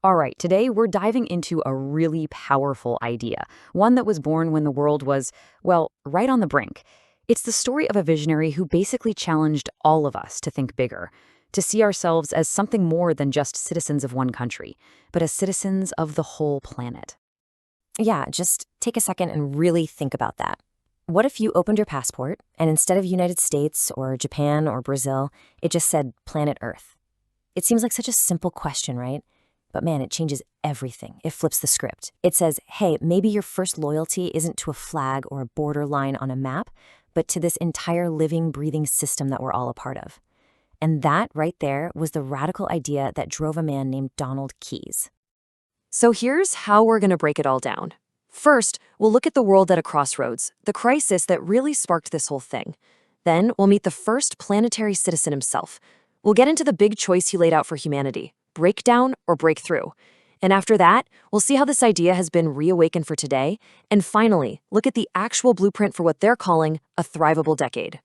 All right, today we're diving into a really powerful idea, one that was born when the world was, well, right on the brink. It's the story of a visionary who basically challenged all of us to think bigger, to see ourselves as something more than just citizens of one country, but as citizens of the whole planet. Yeah, just take a second and really think about that. What if you opened your passport and instead of United States or Japan or Brazil, it just said planet Earth? It seems like such a simple question, right? But man, it changes everything. It flips the script. It says, hey, maybe your first loyalty isn't to a flag or a border line on a map, but to this entire living, breathing system that we're all a part of. And that right there was the radical idea that drove a man named Donald Keyes. So here's how we're going to break it all down. First, we'll look at the world at a crossroads, the crisis that really sparked this whole thing. Then we'll meet the first planetary citizen himself. We'll get into the big choice he laid out for humanity, breakdown or breakthrough. And after that, we'll see how this idea has been reawakened for today. And finally, look at the actual blueprint for what they're calling a thrivable decade.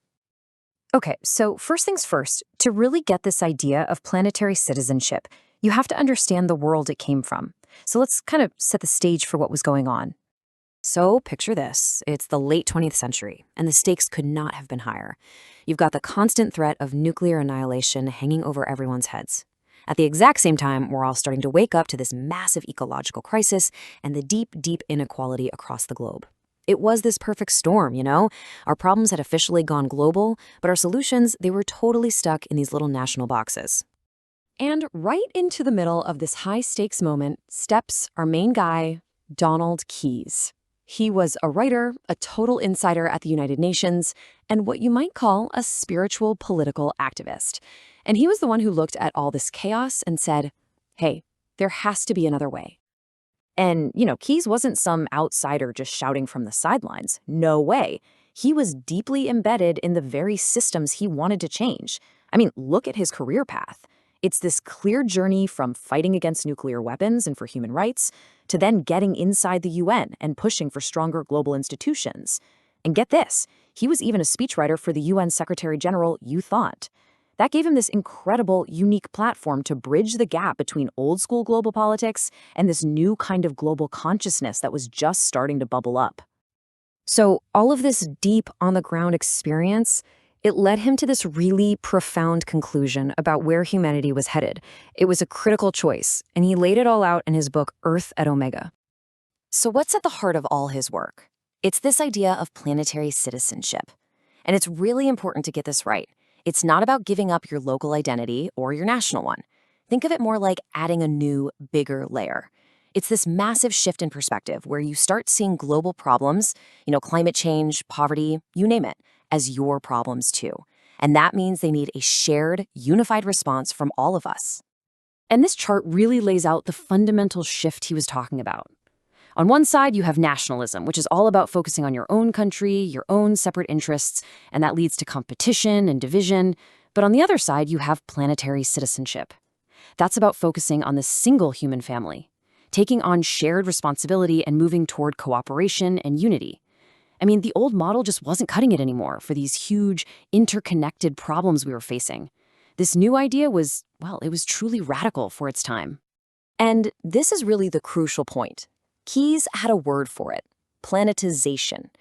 Okay, so first things first, to really get this idea of planetary citizenship, you have to understand the world it came from. So let's kind of set the stage for what was going on. So picture this. It's the late 20th century, and the stakes could not have been higher. You've got the constant threat of nuclear annihilation hanging over everyone's heads. At the exact same time, we're all starting to wake up to this massive ecological crisis and the deep, deep inequality across the globe. It was this perfect storm, you know? Our problems had officially gone global, but our solutions, they were totally stuck in these little national boxes. And right into the middle of this high-stakes moment steps our main guy, Donald Keyes. He was a writer, a total insider at the United Nations, and what you might call a spiritual political activist. And he was the one who looked at all this chaos and said, hey, there has to be another way. And, Keyes wasn't some outsider just shouting from the sidelines. No way. He was deeply embedded in the very systems he wanted to change. I mean, look at his career path. It's this clear journey from fighting against nuclear weapons and for human rights to then getting inside the UN and pushing for stronger global institutions. And get this, he was even a speechwriter for the UN Secretary General, you thought. That gave him this incredible, unique platform to bridge the gap between old-school global politics and this new kind of global consciousness that was just starting to bubble up. So all of this deep, on-the-ground experience, it led him to this really profound conclusion about where humanity was headed. It was a critical choice, and he laid it all out in his book, Earth at Omega. So what's at the heart of all his work? It's this idea of planetary citizenship. And it's really important to get this right. It's not about giving up your local identity or your national one. Think of it more like adding a new, bigger layer. It's this massive shift in perspective where you start seeing global problems, climate change, poverty, you name it, as your problems too. And that means they need a shared, unified response from all of us. And this chart really lays out the fundamental shift he was talking about. On one side, you have nationalism, which is all about focusing on your own country, your own separate interests, and that leads to competition and division. But on the other side, you have planetary citizenship. That's about focusing on the single human family, taking on shared responsibility and moving toward cooperation and unity. I mean, the old model just wasn't cutting it anymore for these huge, interconnected problems we were facing. This new idea was, it was truly radical for its time. And this is really the crucial point. Keyes had a word for it: planetization.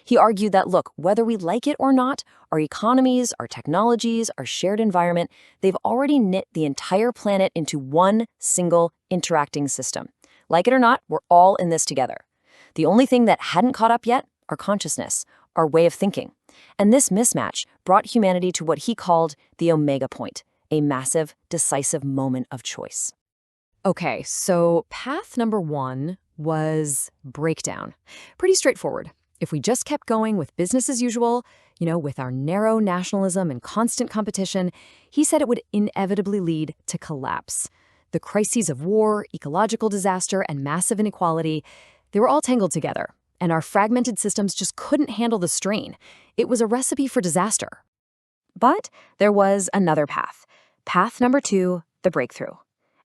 He argued that, look, whether we like it or not, our economies, our technologies, our shared environment, they've already knit the entire planet into one single interacting system. Like it or not, we're all in this together. The only thing that hadn't caught up yet, our consciousness, our way of thinking. And this mismatch brought humanity to what he called the Omega Point, a massive, decisive moment of choice. Okay, so path number one was breakdown. Pretty straightforward. If we just kept going with business as usual, with our narrow nationalism and constant competition, he said it would inevitably lead to collapse. The crises of war, ecological disaster, and massive inequality, they were all tangled together, and our fragmented systems just couldn't handle the strain. It was a recipe for disaster. But there was another path. Path number two, the breakthrough.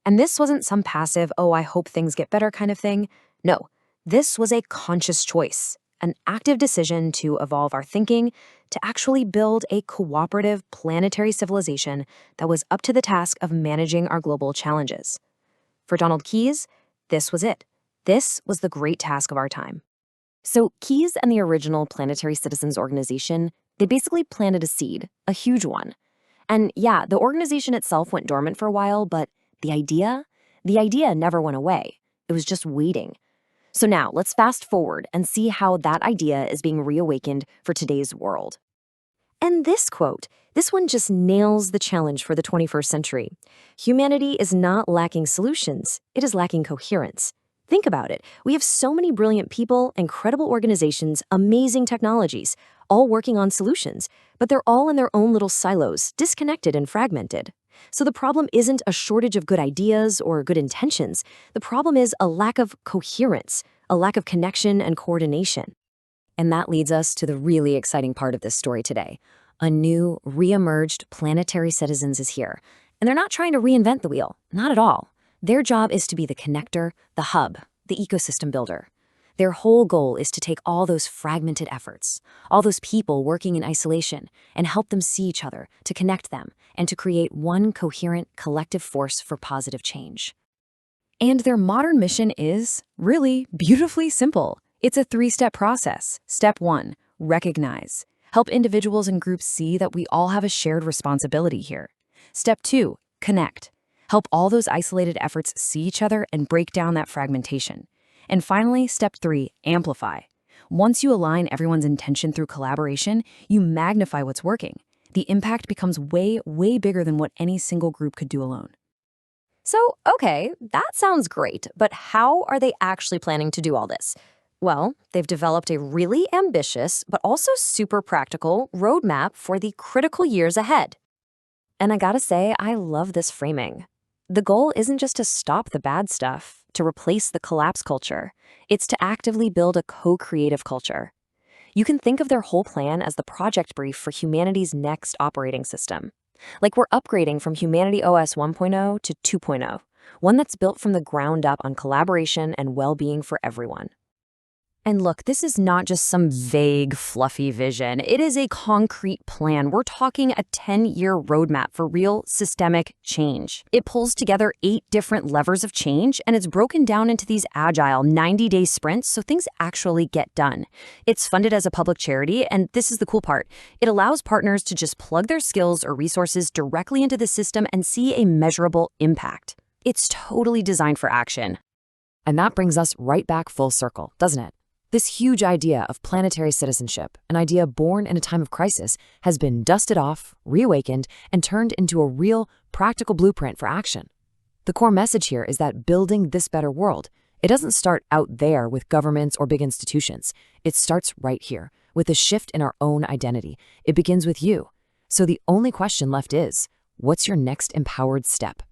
And this wasn't some passive, I hope things get better kind of thing. No, this was a conscious choice, an active decision to evolve our thinking, to actually build a cooperative planetary civilization that was up to the task of managing our global challenges. For Donald Keyes, this was it. This was the great task of our time. So Keyes and the original Planetary Citizens organization, they basically planted a seed, a huge one. And yeah, the organization itself went dormant for a while, but the idea never went away. It was just waiting. So now let's fast forward and see how that idea is being reawakened for today's world. And this quote, this one just nails the challenge for the 21st century. Humanity is not lacking solutions, it is lacking coherence. Think about it. We have so many brilliant people, incredible organizations, amazing technologies, all working on solutions, but they're all in their own little silos, disconnected and fragmented. So the problem isn't a shortage of good ideas or good intentions. The problem is a lack of coherence, a lack of connection and coordination. And that leads us to the really exciting part of this story today. A new, re-emerged Planetary Citizens is here. And they're not trying to reinvent the wheel, not at all. Their job is to be the connector, the hub, the ecosystem builder. Their whole goal is to take all those fragmented efforts, all those people working in isolation, and help them see each other, to connect them, and to create one coherent, collective force for positive change. And their modern mission is, really, beautifully simple. It's a three-step process. Step 1, recognize. Help individuals and groups see that we all have a shared responsibility here. Step 2, connect. Help all those isolated efforts see each other and break down that fragmentation. And finally, step 3, amplify. Once you align everyone's intention through collaboration, you magnify what's working. The impact becomes way, way bigger than what any single group could do alone. So, okay, that sounds great, but how are they actually planning to do all this? Well, they've developed a really ambitious, but also super practical roadmap for the critical years ahead. And I gotta say, I love this framing. The goal isn't just to stop the bad stuff, to replace the collapse culture. It's to actively build a co-creative culture. You can think of their whole plan as the project brief for humanity's next operating system. Like we're upgrading from Humanity OS 1.0 to 2.0, one that's built from the ground up on collaboration and well-being for everyone. And look, this is not just some vague, fluffy vision. It is a concrete plan. We're talking a 10-year roadmap for real systemic change. It pulls together 8 different levers of change, and it's broken down into these agile 90-day sprints so things actually get done. It's funded as a public charity, and this is the cool part. It allows partners to just plug their skills or resources directly into the system and see a measurable impact. It's totally designed for action. And that brings us right back full circle, doesn't it? This huge idea of planetary citizenship, an idea born in a time of crisis, has been dusted off, reawakened, and turned into a real, practical blueprint for action. The core message here is that building this better world, it doesn't start out there with governments or big institutions. It starts right here, with a shift in our own identity. It begins with you. So the only question left is, what's your next empowered step?